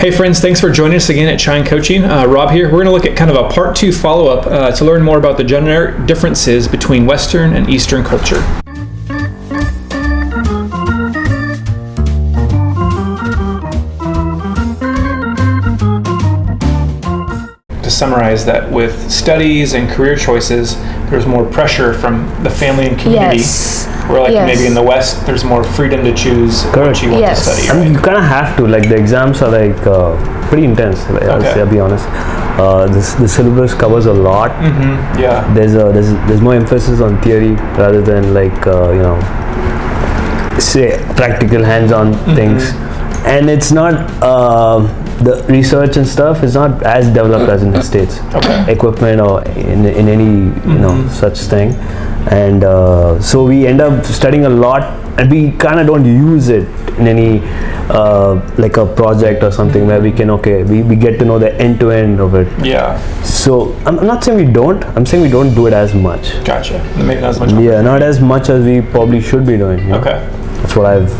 Hey friends, thanks for joining us again at Shine Coaching. Rob here. We're going to look at kind of a part 2 follow-up to learn more about the generic differences between Western and Eastern culture. To summarize that, with studies and career choices, there's more pressure from the family and community. Yes. Where maybe in the West, there's more freedom to choose what you want to study. Right? I mean, you kind of have to. Like the exams are pretty intense. I'll be honest. The syllabus covers a lot. Mm-hmm. Yeah. There's more emphasis on theory rather than say practical hands-on things, and it's not the research and stuff is not as developed as in the States. Equipment or in any such thing. And so we end up studying a lot, and we kind of don't use it in any like a project or something where we can we get to know the end-to-end of it. Yeah. So I'm not saying we don't. I'm saying we don't do it as much. Gotcha. Maybe not as much. Yeah, not as much as we probably should be doing. You know? Okay. That's what I've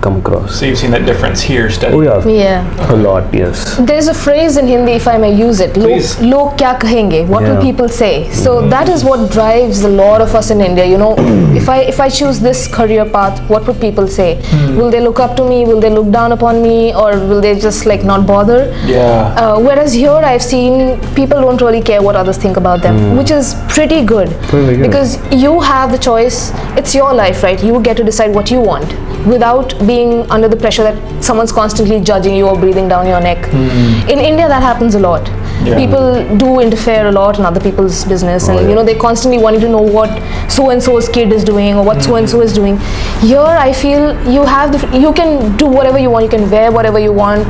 come across. So you've seen that difference here studying? Oh yeah. Yeah. A lot, yes. There's a phrase in Hindi, if I may use it. Log kya kahenge? What will people say? So that is what drives a lot of us in India. You know, if I choose this career path, what would people say? Will they look up to me? Will they look down upon me? Or will they just not bother? Yeah. Whereas here I've seen people don't really care what others think about them, which is pretty good. Because you have the choice. It's your life, right? You get to decide what you want without being under the pressure that someone's constantly judging you or breathing down your neck. In India, that happens a lot. Yeah. People do interfere a lot in other people's business, and they constantly want you to know what so and so's kid is doing or what so and so is doing. Here, I feel you can do whatever you want. You can wear whatever you want.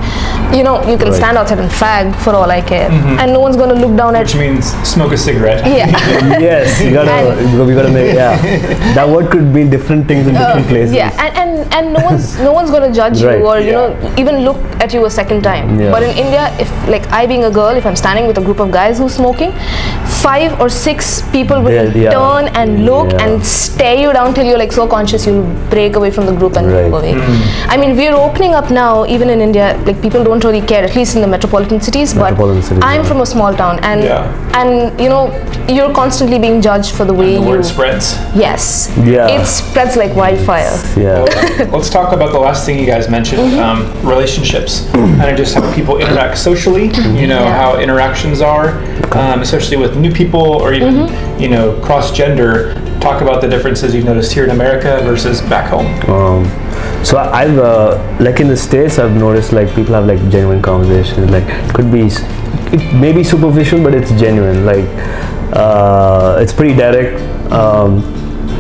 You can stand outside and fag for all I care, and no one's going to look down at. Which means smoke a cigarette. Yeah. Yes, we gotta make that word could mean different things in different places. Yeah, and no one's going to judge you or even look at you a second time. Yeah. But in India, if I being a girl, if I'm standing with a group of guys who's smoking, 5 or 6 people will turn and look and stare you down till you're so conscious you'll break away from the group and move away. I mean, we're opening up now, even in India, people don't really care, at least in the metropolitan cities, but I'm from a small town, and you're constantly being judged for the way the word spreads. Yes. Yeah. It spreads like wildfire. Yeah. Let's talk about the last thing you guys mentioned, relationships, and just how people interact socially, how interactions are, especially with new people or even, cross-gender. Talk about the differences you've noticed here in America versus back home. So I've in the States, I've noticed people have genuine conversations. It may be superficial, but it's genuine. It's pretty direct.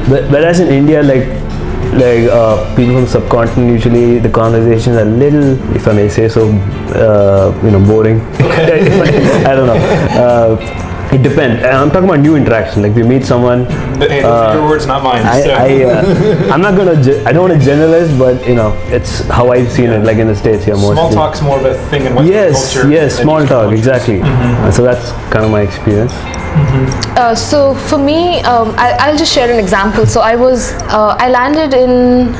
Whereas in India, people from the subcontinent, usually the conversations are a little, if I may say so, boring. I don't know. It depends. I'm talking about new interaction. We meet someone. Hey, those are your words, not mine. I'm not gonna. I don't want to generalize, but it's how I've seen it. In the States here, mostly. Small talk's more of a thing in Western culture. Yes, small talk, exactly. So that's kind of my experience. So for me, I'll just share an example. So I landed in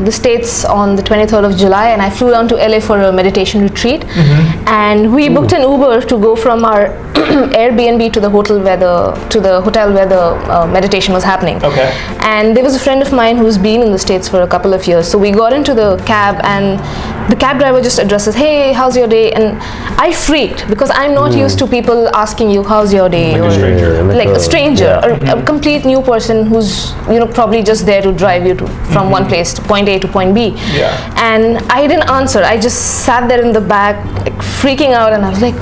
the States on the 23rd of July, and I flew down to LA for a meditation retreat. And we booked an Uber to go from our Airbnb to the hotel where the meditation was happening. Okay. And there was a friend of mine who's been in the States for a couple of years. So we got into the cab, and the cab driver just addresses, "Hey, how's your day?" And I freaked because I'm not used to people asking you, "How's your day?" A stranger. A stranger, or a complete new person who's probably just there to drive you from one place to point A to point B. Yeah. And I didn't answer. I just sat there in the back, freaking out, and I was like,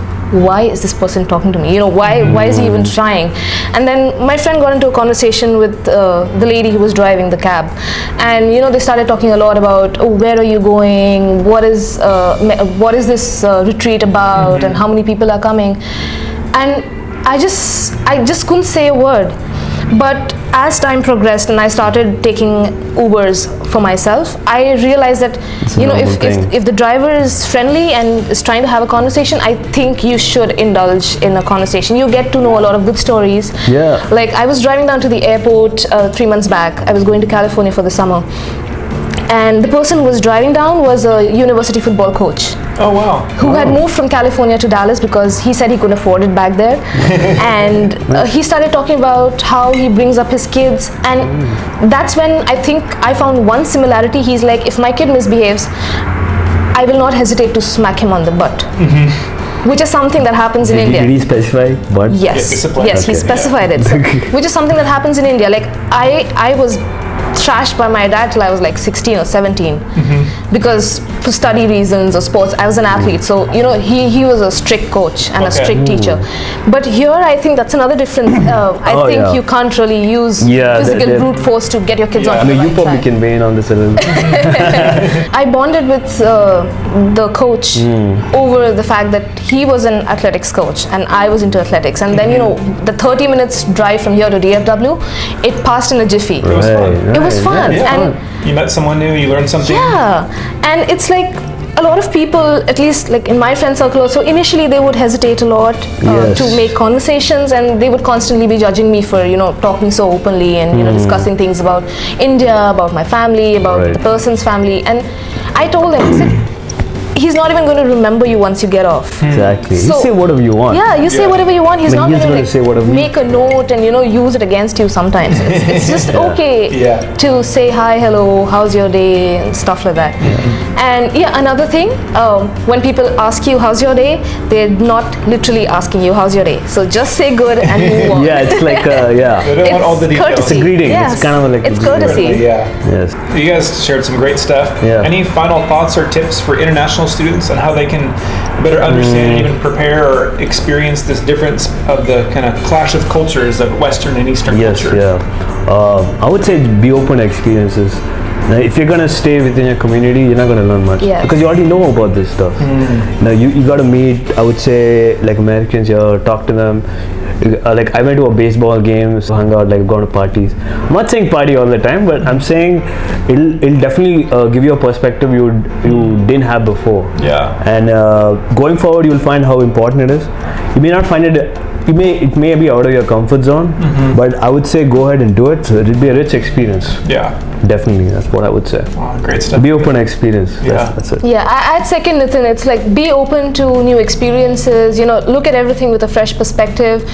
why is this person talking to me? Why is he even trying? And then my friend got into a conversation with the lady who was driving the cab, and they started talking a lot about, where are you going? What is this retreat about? And how many people are coming? And I just couldn't say a word. But as time progressed and I started taking Ubers for myself, I realized that if the driver is friendly and is trying to have a conversation, I think you should indulge in a conversation. You get to know a lot of good stories. Yeah. I was driving down to the airport 3 months back. I was going to California for the summer. And the person who was driving down was a university football coach. Oh, wow. who had moved from California to Dallas because he said he couldn't afford it back there. And he started talking about how he brings up his kids. And that's when I think I found one similarity. He's like, if my kid misbehaves, I will not hesitate to smack him on the butt. Which is something that happens in India. Did he specify what? Yes, discipline. yes, he Okay. specified it. So, which is something that happens in India. Like I was trashed by my dad till I was like 16 or 17 because for study reasons or sports. I was an athlete, so you know he was a strict coach and a Okay. strict teacher. But here I think that's another difference. I Oh, think yeah. you can't really use Yeah, physical that- brute force to get your kids Yeah. on I the mean, you right probably track. can weigh in on this a little. I bonded with the coach over the fact that he was an athletics coach and I was into athletics. And then, you know, the 30 minutes drive from here to DFW, it passed in a jiffy. It was fun. It was fun. Yeah. And You met someone new, you learned something. yeah, and it's like a lot of people, at least like in my friend circle also, initially they would hesitate a lot Yes. to make conversations, and they would constantly be judging me for, you know, talking so openly and, you know, discussing things about India, about my family, about Right. the person's family. And I told them, I said, he's not even going to remember you once you get off. Exactly. So- you say whatever you want. Yeah, you say Yeah. whatever you want. He's But not he's going gonna to say whatever he- make a note and, you know, use it against you sometimes. It's just okay Yeah. to say hi, hello, how's your day, and stuff like that. And yeah, another thing, when people ask you how's your day, they're not literally asking you how's your day. So just say good and move on. Yeah, it's like They don't want all the details. courtesy. It's a greeting. Yes. It's kind of like it's a greeting. courtesy. Yeah. yes. You guys shared some great stuff. Yeah. Any final thoughts or tips for international students on how they can better understand and even prepare or experience this difference of the kind of clash of cultures of Western and Eastern Yes, culture? yeah. I would say be open to experiences. Now, if you're gonna stay within your community, you're not gonna learn much Yeah. because you already know about this stuff. Now you got to meet. I would say like Americans here, talk to them. Like I went to a baseball game, so hung out, like gone to parties. I'm not saying party all the time, but I'm saying it'll definitely give you a perspective you didn't have before. Yeah. And going forward, you'll find how important it is. You may not find it. It may be out of your comfort zone, but I would say go ahead and do it. So it'll be a rich experience. Yeah. Definitely, that's what I would say. Oh, great stuff. Be open to experience. Yeah. That's it. Yeah, I'd second Nitin. It's like be open to new experiences, you know, look at everything with a fresh perspective.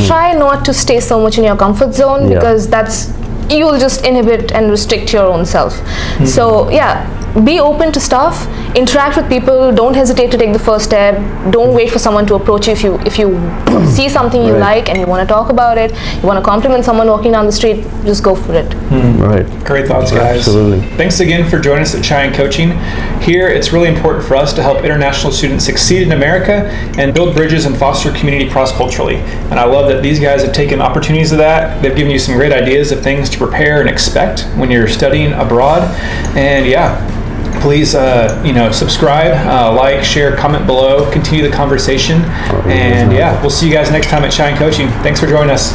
Try not to stay so much in your comfort zone Yeah. because you'll just inhibit and restrict your own self. So yeah, be open to stuff, interact with people, don't hesitate to take the first step, don't wait for someone to approach you. If you see something you Right. like and you want to talk about it, you want to compliment someone walking down the street, just go for it. Right. Great thoughts, guys. Absolutely. Thanks again for joining us at Chai Coaching. Here, it's really important for us to help international students succeed in America and build bridges and foster community cross-culturally. And I love that these guys have taken opportunities of that. They've given you some great ideas of things to prepare and expect when you're studying abroad. And yeah, please, subscribe, like, share, comment below, continue the conversation. And yeah, we'll see you guys next time at Chai Coaching. Thanks for joining us.